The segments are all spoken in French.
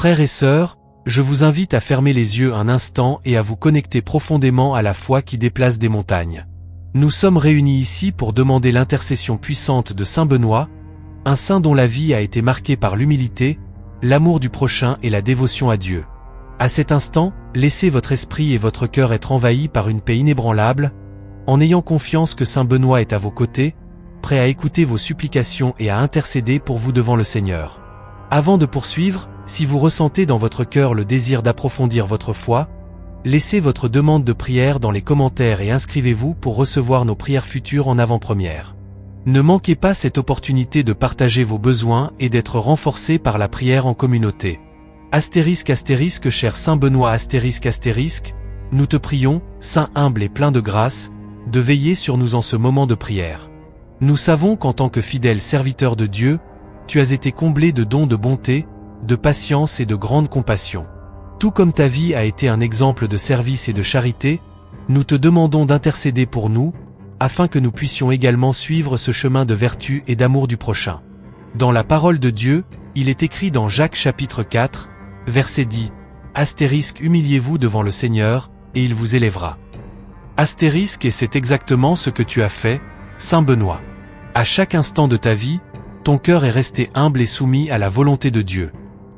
Frères et sœurs, je vous invite à fermer les yeux un instant et à vous connecter profondément à la foi qui déplace des montagnes. Nous sommes réunis ici pour demander l'intercession puissante de Saint Benoît, un saint dont la vie a été marquée par l'humilité, l'amour du prochain et la dévotion à Dieu. À cet instant, laissez votre esprit et votre cœur être envahis par une paix inébranlable, en ayant confiance que Saint Benoît est à vos côtés, prêt à écouter vos supplications et à intercéder pour vous devant le Seigneur. Avant de poursuivre, si vous ressentez dans votre cœur le désir d'approfondir votre foi, laissez votre demande de prière dans les commentaires et inscrivez-vous pour recevoir nos prières futures en avant-première. Ne manquez pas cette opportunité de partager vos besoins et d'être renforcé par la prière en communauté. *** Cher Saint Benoît *** nous te prions, Saint humble et plein de grâce, de veiller sur nous en ce moment de prière. Nous savons qu'en tant que fidèle serviteur de Dieu, tu as été comblé de dons de bonté, de patience et de grande compassion. Tout comme ta vie a été un exemple de service et de charité, nous te demandons d'intercéder pour nous, afin que nous puissions également suivre ce chemin de vertu et d'amour du prochain. Dans la parole de Dieu, il est écrit dans Jacques chapitre 4, verset 10, * Humiliez-vous devant le Seigneur, et il vous élèvera. *, et c'est exactement ce que tu as fait, Saint Benoît. À chaque instant de ta vie, ton cœur est resté humble et soumis à la volonté de Dieu.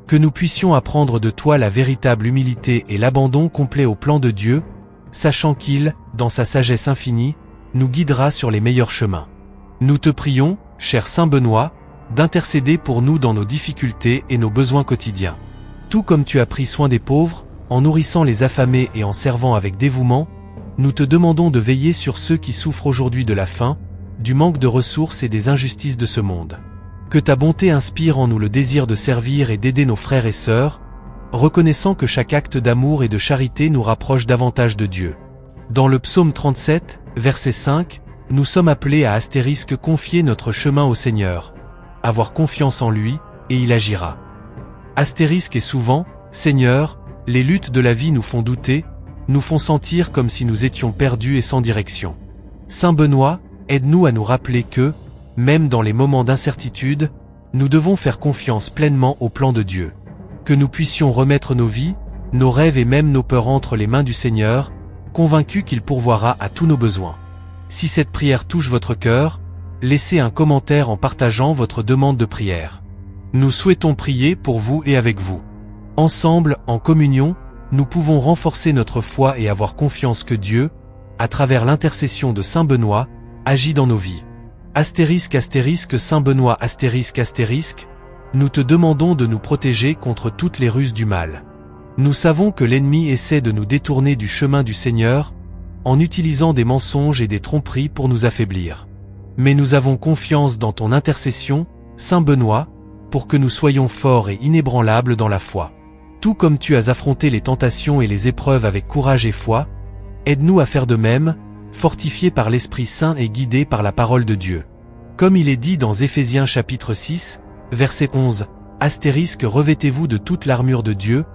Que nous puissions apprendre de toi la véritable humilité et l'abandon complet au plan de Dieu, sachant qu'il, dans sa sagesse infinie, nous guidera sur les meilleurs chemins. Nous te prions, cher Saint Benoît, d'intercéder pour nous dans nos difficultés et nos besoins quotidiens. Tout comme tu as pris soin des pauvres, en nourrissant les affamés et en servant avec dévouement, nous te demandons de veiller sur ceux qui souffrent aujourd'hui de la faim, du manque de ressources et des injustices de ce monde. Que ta bonté inspire en nous le désir de servir et d'aider nos frères et sœurs, reconnaissant que chaque acte d'amour et de charité nous rapproche davantage de Dieu. Dans le psaume 37, verset 5, nous sommes appelés à * confier notre chemin au Seigneur, avoir confiance en lui, et il agira. Et souvent, Seigneur, les luttes de la vie nous font douter, nous font sentir comme si nous étions perdus et sans direction. Saint Benoît, aide-nous à nous rappeler que, même dans les moments d'incertitude, nous devons faire confiance pleinement au plan de Dieu. Que nous puissions remettre nos vies, nos rêves et même nos peurs entre les mains du Seigneur, convaincus qu'il pourvoira à tous nos besoins. Si cette prière touche votre cœur, laissez un commentaire en partageant votre demande de prière. Nous souhaitons prier pour vous et avec vous. Ensemble, en communion, nous pouvons renforcer notre foi et avoir confiance que Dieu, à travers l'intercession de Saint Benoît, agit dans nos vies. ** Saint Benoît *, nous te demandons de nous protéger contre toutes les ruses du mal. Nous savons que l'ennemi essaie de nous détourner du chemin du Seigneur, en utilisant des mensonges et des tromperies pour nous affaiblir. Mais nous avons confiance dans ton intercession, Saint Benoît, pour que nous soyons forts et inébranlables dans la foi. Tout comme tu as affronté les tentations et les épreuves avec courage et foi, aide-nous à faire de même, fortifiés par l'Esprit Saint et guidés par la parole de Dieu. Comme il est dit dans Éphésiens chapitre 6, verset 11, * Revêtez-vous de toute l'armure de Dieu,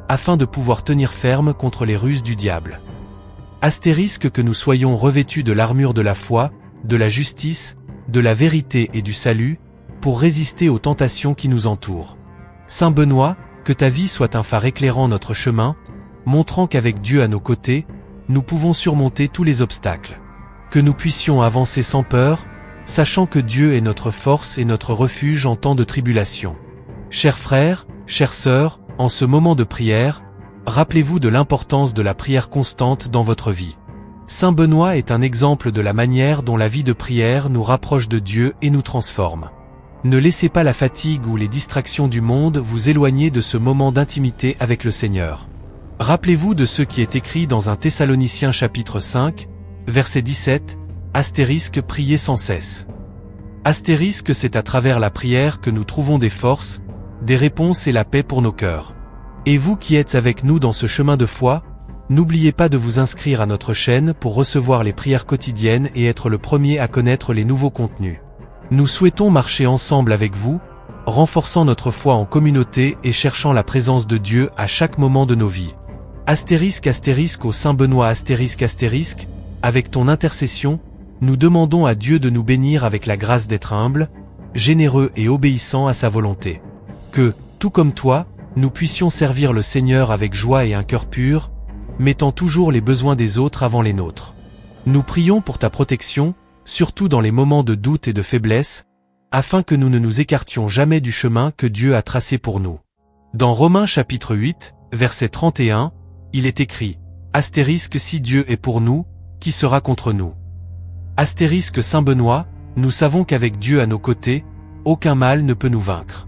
afin de pouvoir tenir ferme contre les ruses du diable. * Que nous soyons revêtus de l'armure de la foi, de la justice, de la vérité et du salut, pour résister aux tentations qui nous entourent. Saint Benoît, que ta vie soit un phare éclairant notre chemin, montrant qu'avec Dieu à nos côtés, nous pouvons surmonter tous les obstacles. Que nous puissions avancer sans peur, sachant que Dieu est notre force et notre refuge en temps de tribulation. Chers frères, chères sœurs, en ce moment de prière, rappelez-vous de l'importance de la prière constante dans votre vie. Saint Benoît est un exemple de la manière dont la vie de prière nous rapproche de Dieu et nous transforme. Ne laissez pas la fatigue ou les distractions du monde vous éloigner de ce moment d'intimité avec le Seigneur. Rappelez-vous de ce qui est écrit dans 1 Thessaloniciens chapitre 5, verset 17, * Priez sans cesse. C'est à travers la prière que nous trouvons des forces, des réponses et la paix pour nos cœurs. Et vous qui êtes avec nous dans ce chemin de foi, n'oubliez pas de vous inscrire à notre chaîne pour recevoir les prières quotidiennes et être le premier à connaître les nouveaux contenus. Nous souhaitons marcher ensemble avec vous, renforçant notre foi en communauté et cherchant la présence de Dieu à chaque moment de nos vies. * Au Saint Benoît *, avec ton intercession, nous demandons à Dieu de nous bénir avec la grâce d'être humble, généreux et obéissant à sa volonté. Que, tout comme toi, nous puissions servir le Seigneur avec joie et un cœur pur, mettant toujours les besoins des autres avant les nôtres. Nous prions pour ta protection, surtout dans les moments de doute et de faiblesse, afin que nous ne nous écartions jamais du chemin que Dieu a tracé pour nous. Dans Romains chapitre 8, verset 31, il est écrit « Si Dieu est pour nous, qui sera contre nous ?» Saint Benoît, nous savons qu'avec Dieu à nos côtés, aucun mal ne peut nous vaincre.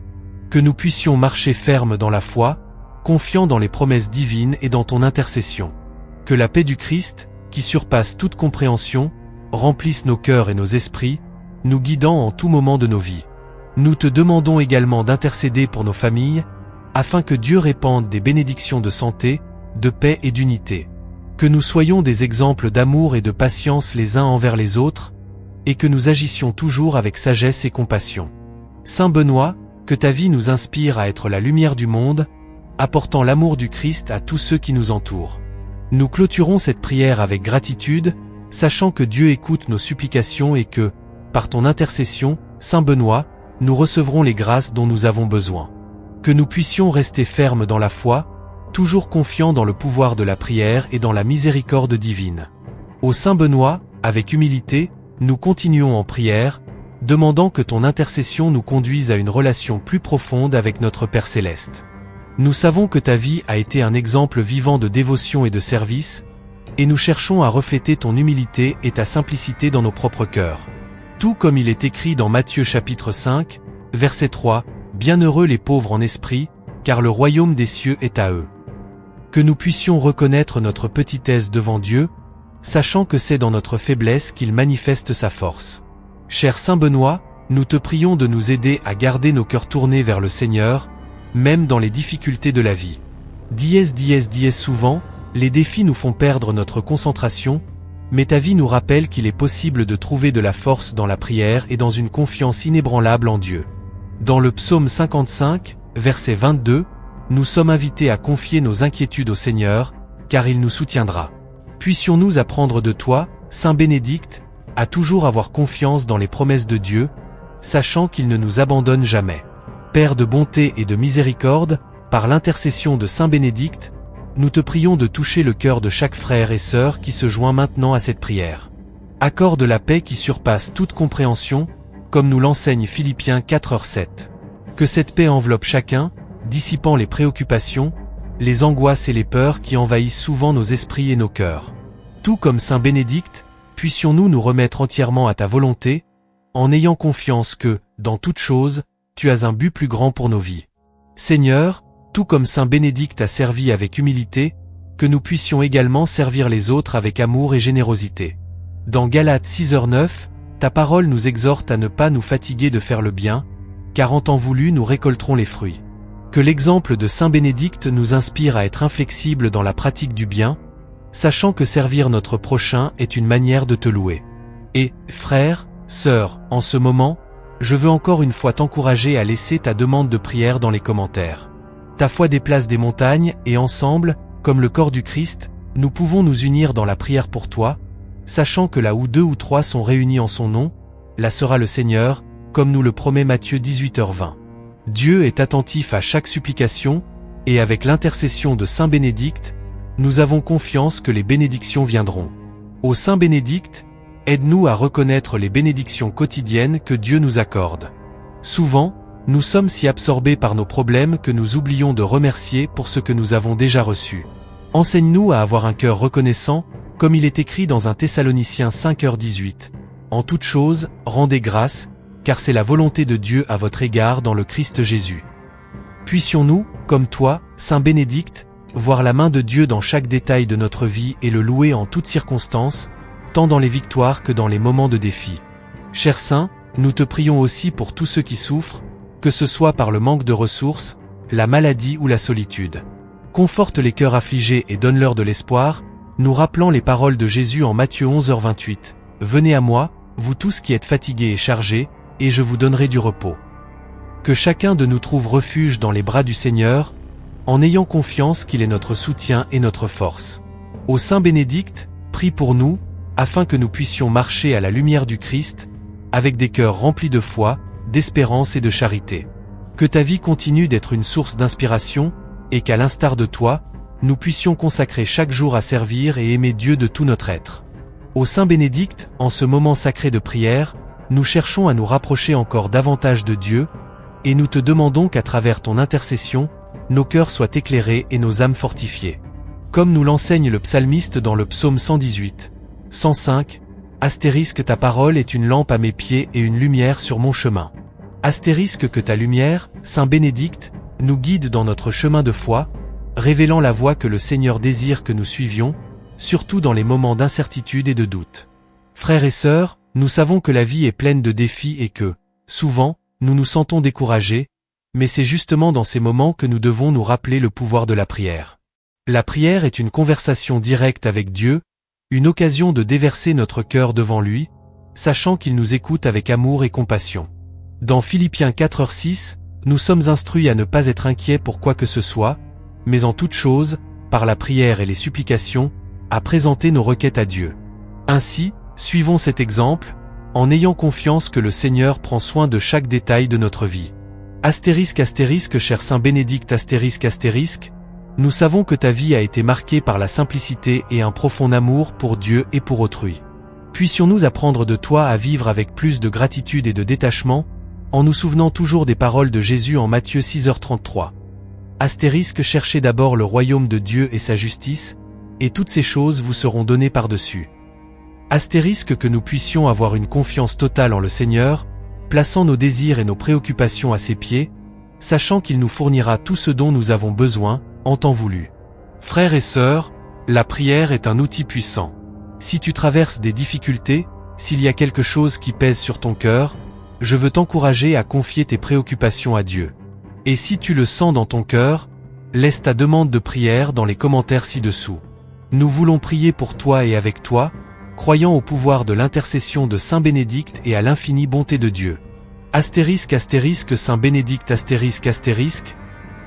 Que nous puissions marcher fermes dans la foi, confiants dans les promesses divines et dans ton intercession. Que la paix du Christ, qui surpasse toute compréhension, remplisse nos cœurs et nos esprits, nous guidant en tout moment de nos vies. Nous te demandons également d'intercéder pour nos familles, afin que Dieu répande des bénédictions de santé, de paix et d'unité. Que nous soyons des exemples d'amour et de patience les uns envers les autres, et que nous agissions toujours avec sagesse et compassion. Saint Benoît, que ta vie nous inspire à être la lumière du monde, apportant l'amour du Christ à tous ceux qui nous entourent. Nous clôturons cette prière avec gratitude, sachant que Dieu écoute nos supplications et que, par ton intercession, Saint Benoît, nous recevrons les grâces dont nous avons besoin. Que nous puissions rester fermes dans la foi, toujours confiants dans le pouvoir de la prière et dans la miséricorde divine. Ô Saint Benoît, avec humilité, nous continuons en prière, demandant que ton intercession nous conduise à une relation plus profonde avec notre Père Céleste. Nous savons que ta vie a été un exemple vivant de dévotion et de service, et nous cherchons à refléter ton humilité et ta simplicité dans nos propres cœurs. Tout comme il est écrit dans Matthieu chapitre 5, verset 3, « Bienheureux les pauvres en esprit, car le royaume des cieux est à eux. » Que nous puissions reconnaître notre petitesse devant Dieu, sachant que c'est dans notre faiblesse qu'il manifeste sa force. Cher Saint Benoît, nous te prions de nous aider à garder nos cœurs tournés vers le Seigneur, même dans les difficultés de la vie. Souvent, les défis nous font perdre notre concentration, mais ta vie nous rappelle qu'il est possible de trouver de la force dans la prière et dans une confiance inébranlable en Dieu. Dans le psaume 55, verset 22, nous sommes invités à confier nos inquiétudes au Seigneur, car il nous soutiendra. Puissions-nous apprendre de toi, Saint Bénédicte, à toujours avoir confiance dans les promesses de Dieu, sachant qu'il ne nous abandonne jamais. Père de bonté et de miséricorde, par l'intercession de Saint Bénédicte, nous te prions de toucher le cœur de chaque frère et sœur qui se joint maintenant à cette prière. Accorde la paix qui surpasse toute compréhension, comme nous l'enseigne Philippiens 4:7. Que cette paix enveloppe chacun, dissipant les préoccupations, les angoisses et les peurs qui envahissent souvent nos esprits et nos cœurs. Tout comme Saint Bénédicte, puissions-nous nous remettre entièrement à ta volonté, en ayant confiance que, dans toute chose, tu as un but plus grand pour nos vies. Seigneur, tout comme Saint Bénédicte a servi avec humilité, que nous puissions également servir les autres avec amour et générosité. Dans Galates 6:9, ta parole nous exhorte à ne pas nous fatiguer de faire le bien, car en temps voulu nous récolterons les fruits. Que l'exemple de Saint Bénédicte nous inspire à être inflexibles dans la pratique du bien, sachant que servir notre prochain est une manière de te louer. Et, frères, sœurs, en ce moment, je veux encore une fois t'encourager à laisser ta demande de prière dans les commentaires. Ta foi déplace des montagnes et ensemble, comme le corps du Christ, nous pouvons nous unir dans la prière pour toi, sachant que là où 2 ou 3 sont réunis en son nom, là sera le Seigneur, comme nous le promet Matthieu 18h20. Dieu est attentif à chaque supplication, et avec l'intercession de Saint Bénédicte, nous avons confiance que les bénédictions viendront. Ô Saint Bénédicte, aide-nous à reconnaître les bénédictions quotidiennes que Dieu nous accorde. Souvent, nous sommes si absorbés par nos problèmes que nous oublions de remercier pour ce que nous avons déjà reçu. Enseigne-nous à avoir un cœur reconnaissant, comme il est écrit dans 1 Thessaloniciens 5:18. En toute chose, rendez grâce, car c'est la volonté de Dieu à votre égard dans le Christ Jésus. Puissions-nous, comme toi, Saint Bénédicte, voir la main de Dieu dans chaque détail de notre vie et le louer en toutes circonstances, tant dans les victoires que dans les moments de défi. Cher Saint, nous te prions aussi pour tous ceux qui souffrent, que ce soit par le manque de ressources, la maladie ou la solitude. Conforte les cœurs affligés et donne-leur de l'espoir, nous rappelant les paroles de Jésus en Matthieu 11h28. « Venez à moi, vous tous qui êtes fatigués et chargés, et je vous donnerai du repos. » Que chacun de nous trouve refuge dans les bras du Seigneur, en ayant confiance qu'il est notre soutien et notre force. Ô Saint Bénédicte, prie pour nous, afin que nous puissions marcher à la lumière du Christ, avec des cœurs remplis de foi, d'espérance et de charité. Que ta vie continue d'être une source d'inspiration, et qu'à l'instar de toi, nous puissions consacrer chaque jour à servir et aimer Dieu de tout notre être. Ô Saint Bénédicte, en ce moment sacré de prière, nous cherchons à nous rapprocher encore davantage de Dieu, et nous te demandons qu'à travers ton intercession, nos cœurs soient éclairés et nos âmes fortifiées. Comme nous l'enseigne le psalmiste dans le psaume 118, 105, astérisque ta parole est une lampe à mes pieds et une lumière sur mon chemin. Astérisque que ta lumière, Saint Bénédicte, nous guide dans notre chemin de foi, révélant la voie que le Seigneur désire que nous suivions, surtout dans les moments d'incertitude et de doute. Frères et sœurs, nous savons que la vie est pleine de défis et que, souvent, nous nous sentons découragés, mais c'est justement dans ces moments que nous devons nous rappeler le pouvoir de la prière. La prière est une conversation directe avec Dieu, une occasion de déverser notre cœur devant lui, sachant qu'il nous écoute avec amour et compassion. Dans Philippiens 4:6, nous sommes instruits à ne pas être inquiets pour quoi que ce soit, mais en toute chose, par la prière et les supplications, à présenter nos requêtes à Dieu. Ainsi, suivons cet exemple, en ayant confiance que le Seigneur prend soin de chaque détail de notre vie. Astérisque cher Saint Bénédicte astérisque, nous savons que ta vie a été marquée par la simplicité et un profond amour pour Dieu et pour autrui. Puissions-nous apprendre de toi à vivre avec plus de gratitude et de détachement, en nous souvenant toujours des paroles de Jésus en Matthieu 6h33. Cherchez d'abord le royaume de Dieu et sa justice, et toutes ces choses vous seront données par-dessus. Que nous puissions avoir une confiance totale en le Seigneur, plaçant nos désirs et nos préoccupations à ses pieds, sachant qu'il nous fournira tout ce dont nous avons besoin, en temps voulu. Frères et sœurs, la prière est un outil puissant. Si tu traverses des difficultés, s'il y a quelque chose qui pèse sur ton cœur, je veux t'encourager à confier tes préoccupations à Dieu. Et si tu le sens dans ton cœur, laisse ta demande de prière dans les commentaires ci-dessous. Nous voulons prier pour toi et avec toi, croyant au pouvoir de l'intercession de Saint Bénédicte et à l'infinie bonté de Dieu. Saint Bénédicte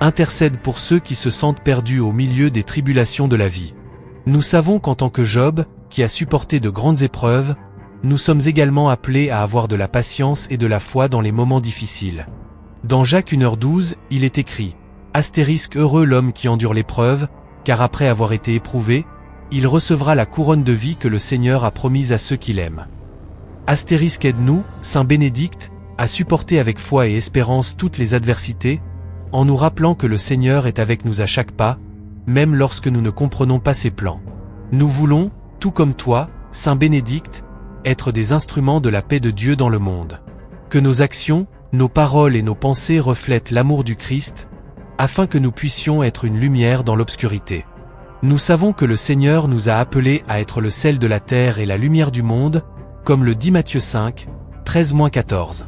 intercède pour ceux qui se sentent perdus au milieu des tribulations de la vie. Nous savons qu'en tant que Job, qui a supporté de grandes épreuves, nous sommes également appelés à avoir de la patience et de la foi dans les moments difficiles. Dans Jacques 1h12, il est écrit « Heureux l'homme qui endure l'épreuve, car après avoir été éprouvé, il recevra la couronne de vie que le Seigneur a promise à ceux qui l'aiment. » Aide-nous, Saint Bénédicte, à supporter avec foi et espérance toutes les adversités, en nous rappelant que le Seigneur est avec nous à chaque pas, même lorsque nous ne comprenons pas ses plans. Nous voulons, tout comme toi, Saint Bénédicte, être des instruments de la paix de Dieu dans le monde. Que nos actions, nos paroles et nos pensées reflètent l'amour du Christ, afin que nous puissions être une lumière dans l'obscurité. Nous savons que le Seigneur nous a appelés à être le sel de la terre et la lumière du monde, comme le dit Matthieu 5, 13-14.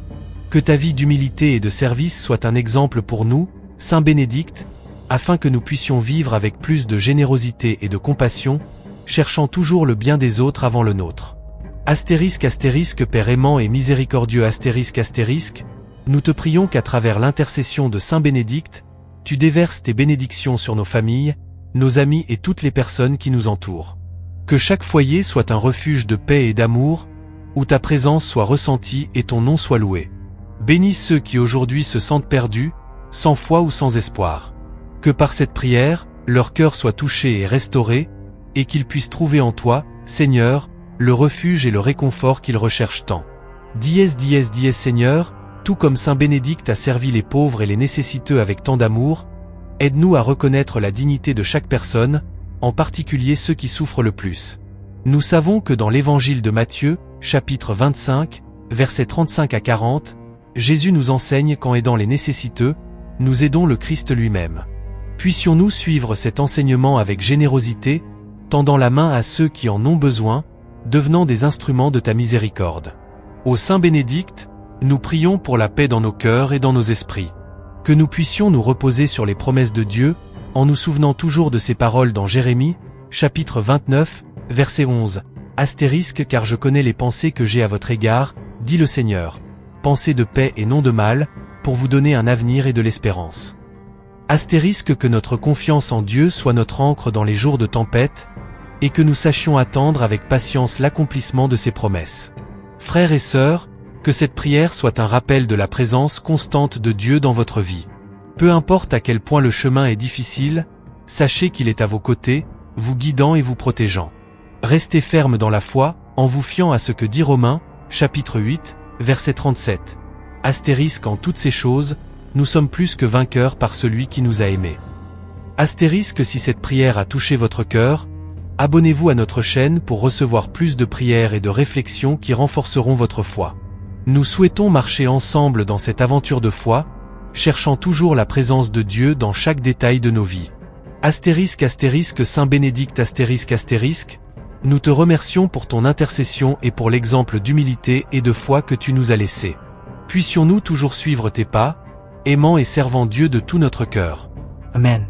Que ta vie d'humilité et de service soit un exemple pour nous, Saint Bénédicte, afin que nous puissions vivre avec plus de générosité et de compassion, cherchant toujours le bien des autres avant le nôtre. Père aimant et miséricordieux nous te prions qu'à travers l'intercession de Saint Bénédicte, tu déverses tes bénédictions sur nos familles, nos amis et toutes les personnes qui nous entourent. Que chaque foyer soit un refuge de paix et d'amour, où ta présence soit ressentie et ton nom soit loué. Bénis ceux qui aujourd'hui se sentent perdus, sans foi ou sans espoir. Que par cette prière, leur cœur soit touché et restauré, et qu'ils puissent trouver en toi, Seigneur, le refuge et le réconfort qu'ils recherchent tant. Seigneur, tout comme Saint Bénédicte a servi les pauvres et les nécessiteux avec tant d'amour, aide-nous à reconnaître la dignité de chaque personne, en particulier ceux qui souffrent le plus. Nous savons que dans l'évangile de Matthieu, chapitre 25, versets 35 à 40, Jésus nous enseigne qu'en aidant les nécessiteux, nous aidons le Christ lui-même. Puissions-nous suivre cet enseignement avec générosité, tendant la main à ceux qui en ont besoin, devenant des instruments de ta miséricorde. Ô Saint Bénédicte, nous prions pour la paix dans nos cœurs et dans nos esprits. Que nous puissions nous reposer sur les promesses de Dieu, en nous souvenant toujours de ses paroles dans Jérémie, chapitre 29, verset 11. Car je connais les pensées que j'ai à votre égard, dit le Seigneur. Pensées de paix et non de mal, pour vous donner un avenir et de l'espérance. Que notre confiance en Dieu soit notre ancre dans les jours de tempête, et que nous sachions attendre avec patience l'accomplissement de ses promesses. Frères et sœurs, Que cette prière soit un rappel de la présence constante de Dieu dans votre vie. Peu importe à quel point le chemin est difficile, sachez qu'il est à vos côtés, vous guidant et vous protégeant. Restez ferme dans la foi, en vous fiant à ce que dit Romains, chapitre 8, verset 37. Astérisque en toutes ces choses, nous sommes plus que vainqueurs par celui qui nous a aimés. Astérisque si cette prière a touché votre cœur, abonnez-vous à notre chaîne pour recevoir plus de prières et de réflexions qui renforceront votre foi. Nous souhaitons marcher ensemble dans cette aventure de foi, cherchant toujours la présence de Dieu dans chaque détail de nos vies. Astérisque Saint Bénédicte astérisque, nous te remercions pour ton intercession et pour l'exemple d'humilité et de foi que tu nous as laissé. Puissions-nous toujours suivre tes pas, aimant et servant Dieu de tout notre cœur. Amen.